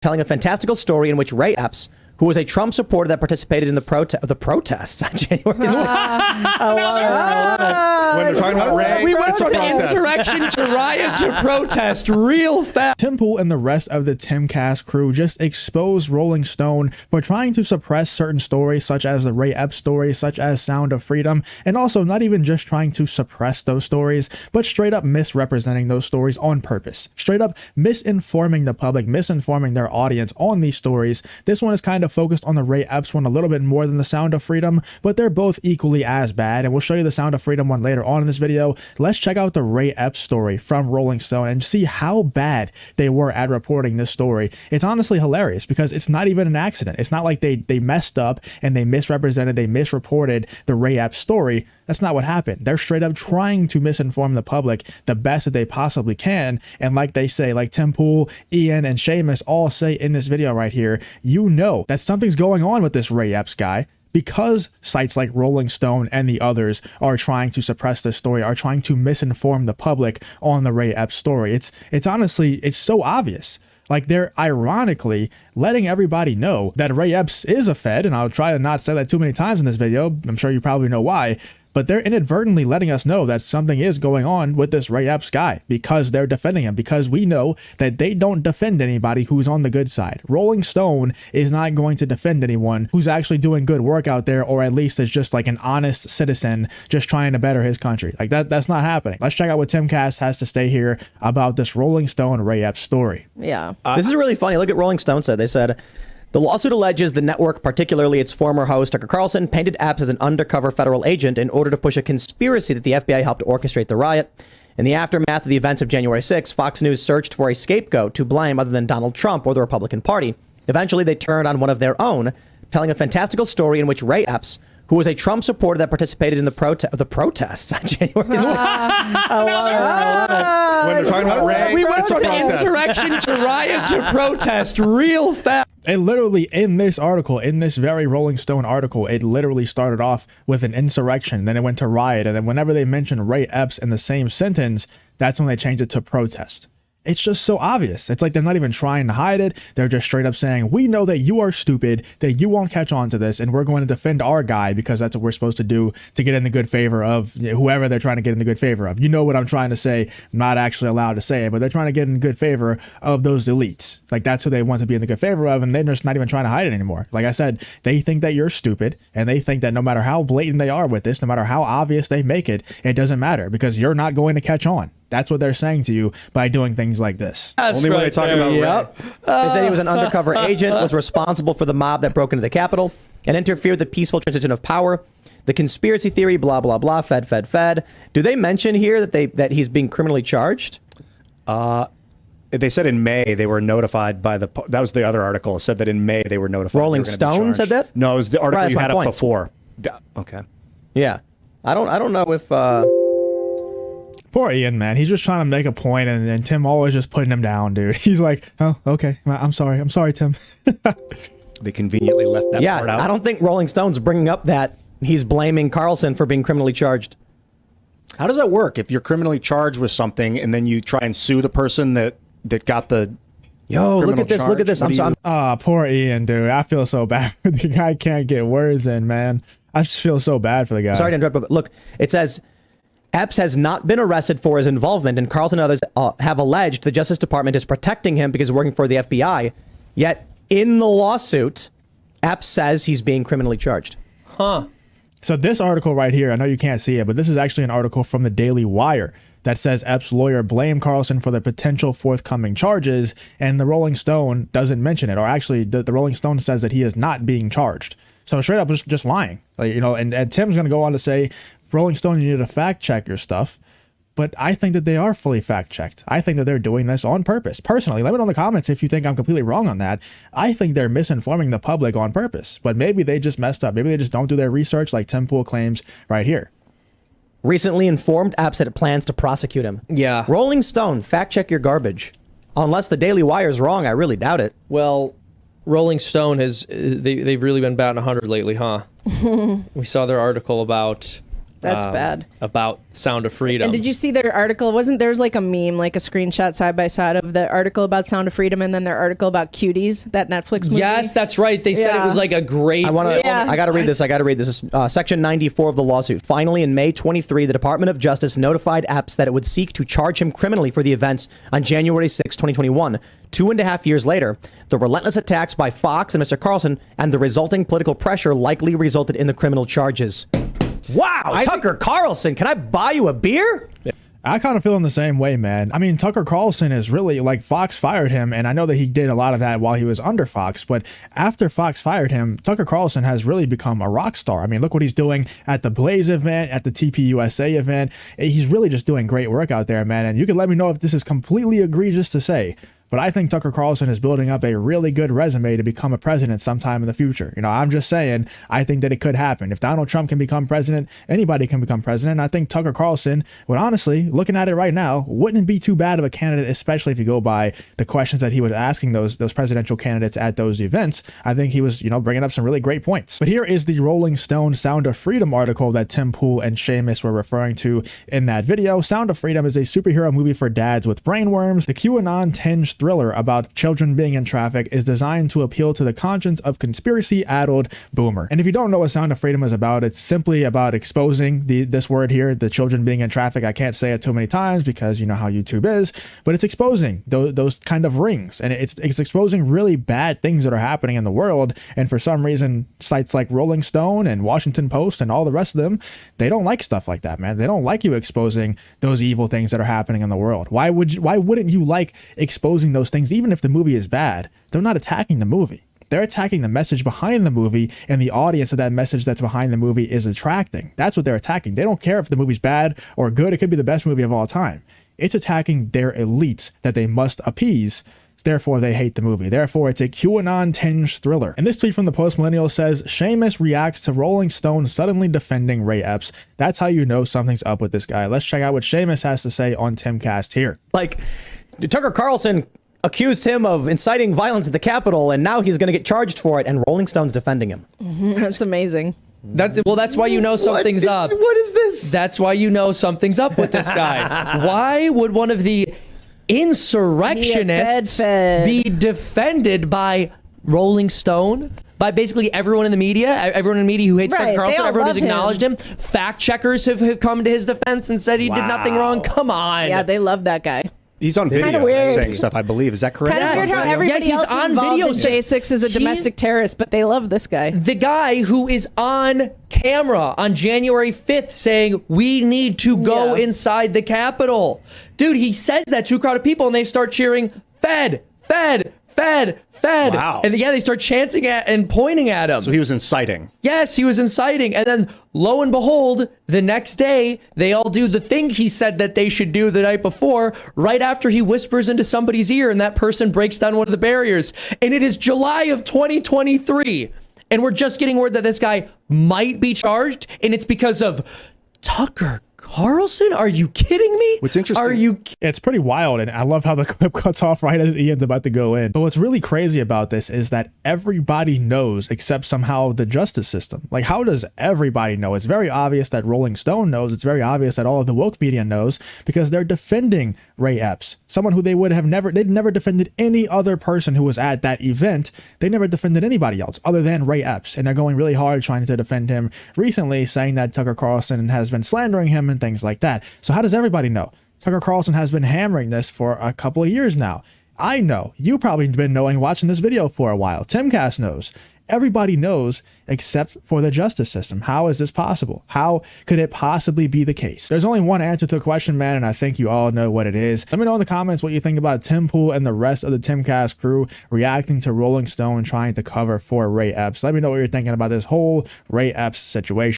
telling a fantastical story in which Ray Epps, who was a Trump supporter that participated in the protests on January 6th. I love it. When they're talking about Ray, we went from insurrection to riot to protest real fast. Tim Pool and the rest of the Timcast crew just exposed Rolling Stone for trying to suppress certain stories such as the Ray Epps story, such as Sound of Freedom, and also not even just trying to suppress those stories, but straight up misrepresenting those stories on purpose. Straight up misinforming the public, misinforming their audience on these stories. This one is kind of focused on the Ray Epps one a little bit more than the Sound of Freedom, but they're both equally as bad, and we'll show you the Sound of Freedom one later on in this video. Let's check out the Ray Epps story from Rolling Stone and see how bad they were at reporting this story. It's honestly hilarious because it's not even an accident. It's not like they messed up and they misrepresented, they misreported the Ray Epps story. That's not what happened. They're straight up trying to misinform the public the best that they possibly can. And like they say, like Tim Pool, Ian, and Seamus all say in this video right here, you know that something's going on with this Ray Epps guy, because sites like Rolling Stone and the others are trying to suppress this story, are trying to misinform the public on the Ray Epps story. It's honestly, it's so obvious. Like, they're ironically letting everybody know that Ray Epps is a Fed, and I'll try to not say that too many times in this video. I'm sure you probably know why. But they're inadvertently letting us know that something is going on with this Ray Epps guy because they're defending him, because we know that they don't defend anybody who's on the good side. Rolling Stone is not going to defend anyone who's actually doing good work out there, or at least is just like an honest citizen just trying to better his country. Like that's not happening. Let's check out what Timcast has to say here about this Rolling Stone Ray Epps story. Yeah. This is really funny. Look at Rolling Stone said. They said, the lawsuit alleges the network, particularly its former host, Tucker Carlson, painted Epps as an undercover federal agent in order to push a conspiracy that the FBI helped orchestrate the riot. In the aftermath of the events of January 6, Fox News searched for a scapegoat to blame other than Donald Trump or the Republican Party. Eventually, they turned on one of their own, telling a fantastical story in which Ray Epps, who was a Trump supporter that participated in the protests on January 6th. I love it. When they're talking about Ray, we went from insurrection to riot to protest real fast. And literally in this article, in this very Rolling Stone article, it literally started off with an insurrection, then it went to riot, and then whenever they mention Ray Epps in the same sentence, that's when they changed it to protest. It's just so obvious. It's like they're not even trying to hide it. They're just straight up saying, we know that you are stupid, that you won't catch on to this, and we're going to defend our guy because that's what we're supposed to do to get in the good favor of whoever they're trying to get in the good favor of. You know what I'm trying to say. I'm not actually allowed to say it, but they're trying to get in the good favor of those elites. Like, that's who they want to be in the good favor of, and they're just not even trying to hide it anymore. Like I said, they think that you're stupid, and they think that no matter how blatant they are with this, no matter how obvious they make it, it doesn't matter because you're not going to catch on. That's what they're saying to you by doing things like this. Only when they talk about Yep. They said he was an undercover agent, was responsible for the mob that broke into the Capitol and interfered with the peaceful transition of power. The conspiracy theory, blah, blah, blah, Fed. Do they mention here that he's being criminally charged? They said in May they were notified by the. That was the other article. It said that in May they were notified. Rolling Stone said that? No, it was the article Right, you that's had my up point. before. Okay. Yeah. I don't know if... Poor Ian, man. He's just trying to make a point, and Tim always just putting him down, dude. He's like, oh, okay. I'm sorry, Tim. They conveniently left that part out. I don't think Rolling Stone's bringing up that he's blaming Carlson for being criminally charged. How does that work? If you're criminally charged with something and then you try and sue the person that got the... Yo, look at this. charge, Look at this. I'm sorry. Poor Ian, dude. I feel so bad. The guy can't get words in, man. I just feel so bad for the guy. Sorry to interrupt, but look, it says... Epps has not been arrested for his involvement, and Carlson and others have alleged the Justice Department is protecting him because he's working for the FBI. Yet, in the lawsuit, Epps says he's being criminally charged. Huh. So this article right here, I know you can't see it, but this is actually an article from the Daily Wire that says Epps' lawyer blamed Carlson for the potential forthcoming charges, and the Rolling Stone doesn't mention it, or actually the Rolling Stone says that he is not being charged. So straight up just lying. Like, you know, and Tim's going to go on to say, Rolling Stone, you need to fact check your stuff. But I think that they are fully fact checked. I think that they're doing this on purpose. Personally, let me know in the comments if you think I'm completely wrong on that. I think they're misinforming the public on purpose. But maybe they just messed up. Maybe they just don't do their research like Tim Pool claims right here. Recently informed Epps that it plans to prosecute him. Yeah. Rolling Stone, fact check your garbage. Unless the Daily Wire is wrong, I really doubt it. Well, Rolling Stone they've really been batting 100 lately, huh? We saw their article about That's bad. About Sound of Freedom. And did you see their article? There's like a meme, like a screenshot side by side of the article about Sound of Freedom and then their article about Cuties, that Netflix movie? Yes, that's right. They said it was like a great. I got to read this. This is Section 94 of the lawsuit. Finally, in May 23, the Department of Justice notified Epps that it would seek to charge him criminally for the events on January 6, 2021. 2.5 years later, the relentless attacks by Fox and Mr. Carlson and the resulting political pressure likely resulted in the criminal charges. Wow, Tucker Carlson, can I buy you a beer? I kind of feel in the same way, man. I mean, Tucker Carlson is really like Fox fired him, and I know that he did a lot of that while he was under Fox, but after Fox fired him, Tucker Carlson has really become a rock star. I mean, look what he's doing at the Blaze event, at the TPUSA event. He's really just doing great work out there, man. And you can let me know if this is completely egregious to say, but I think Tucker Carlson is building up a really good resume to become a president sometime in the future. You know, I'm just saying, I think that it could happen. If Donald Trump can become president, anybody can become president. And I think Tucker Carlson would honestly, looking at it right now, wouldn't be too bad of a candidate, especially if you go by the questions that he was asking those presidential candidates at those events. I think he was, bringing up some really great points. But here is the Rolling Stone Sound of Freedom article that Tim Pool and Seamus were referring to in that video. Sound of Freedom is a superhero movie for dads with brainworms. The QAnon-tinged thriller about children being in traffic is designed to appeal to the conscience of conspiracy-addled boomer. And if you don't know what Sound of Freedom is about, it's simply about exposing this word here, the children being in traffic. I can't say it too many times because you know how YouTube is, but it's exposing those kind of rings, and it's exposing really bad things that are happening in the world. And for some reason, sites like Rolling Stone and Washington Post and all the rest of them, they don't like stuff like that, man. They don't like you exposing those evil things that are happening in the world. Why wouldn't you like exposing those things? Even if the movie is bad, they're not attacking the movie. They're attacking the message behind the movie and the audience of that message that's behind the movie is attracting. That's what they're attacking. They don't care if the movie's bad or good. It could be the best movie of all time. It's attacking their elites that they must appease. Therefore, they hate the movie. Therefore, it's a QAnon-tinged thriller. And this tweet from the Post Millennial says, Seamus reacts to Rolling Stone suddenly defending Ray Epps. That's how you know something's up with this guy. Let's check out what Seamus has to say on Timcast here. Like, Tucker Carlson accused him of inciting violence at the Capitol, and now he's going to get charged for it, and Rolling Stone's defending him. That's amazing. That's why you know something's up. What is this? That's why you know something's up with this guy. Why would one of the insurrectionists be defended by Rolling Stone? By basically everyone in the media, who hates Tucker Carlson, everyone who's acknowledged him. Fact checkers have come to his defense and said he did nothing wrong. Come on. Yeah, they love that guy. He's on video saying stuff, I believe. Is that correct? Kind of weird how everybody else on video in J6 is a domestic terrorist, but they love this guy. The guy who is on camera on January 5th saying, we need to go inside the Capitol. Dude, he says that to a crowd of people and they start cheering, Fed, Fed, Fed, Fed. Wow. And they start chanting at and pointing at him. So he was inciting. Yes, he was inciting. And then lo and behold, the next day, they all do the thing he said that they should do the night before, right after he whispers into somebody's ear and that person breaks down one of the barriers. And it is July of 2023. And we're just getting word that this guy might be charged. And it's because of Tucker Carlson? Are you kidding me? What's interesting? Are you? It's pretty wild, and I love how the clip cuts off right as Ian's about to go in. But what's really crazy about this is that everybody knows except somehow the justice system. Like, how does everybody know? It's very obvious that Rolling Stone knows. It's very obvious that all of the woke media knows because they're defending Ray Epps, someone who they'd never defended any other person who was at that event. They never defended anybody else other than Ray Epps, and they're going really hard trying to defend him recently, saying that Tucker Carlson has been slandering him and things like that. So how does everybody know? Tucker Carlson has been hammering this for a couple of years now. I know. You probably been knowing, watching this video for a while. Timcast knows. Everybody knows except for the justice system. How is this possible? How could it possibly be the case? There's only one answer to the question, man, and I think you all know what it is. Let me know in the comments what you think about Tim Pool and the rest of the Timcast crew reacting to Rolling Stone trying to cover for Ray Epps. Let me know what you're thinking about this whole Ray Epps situation.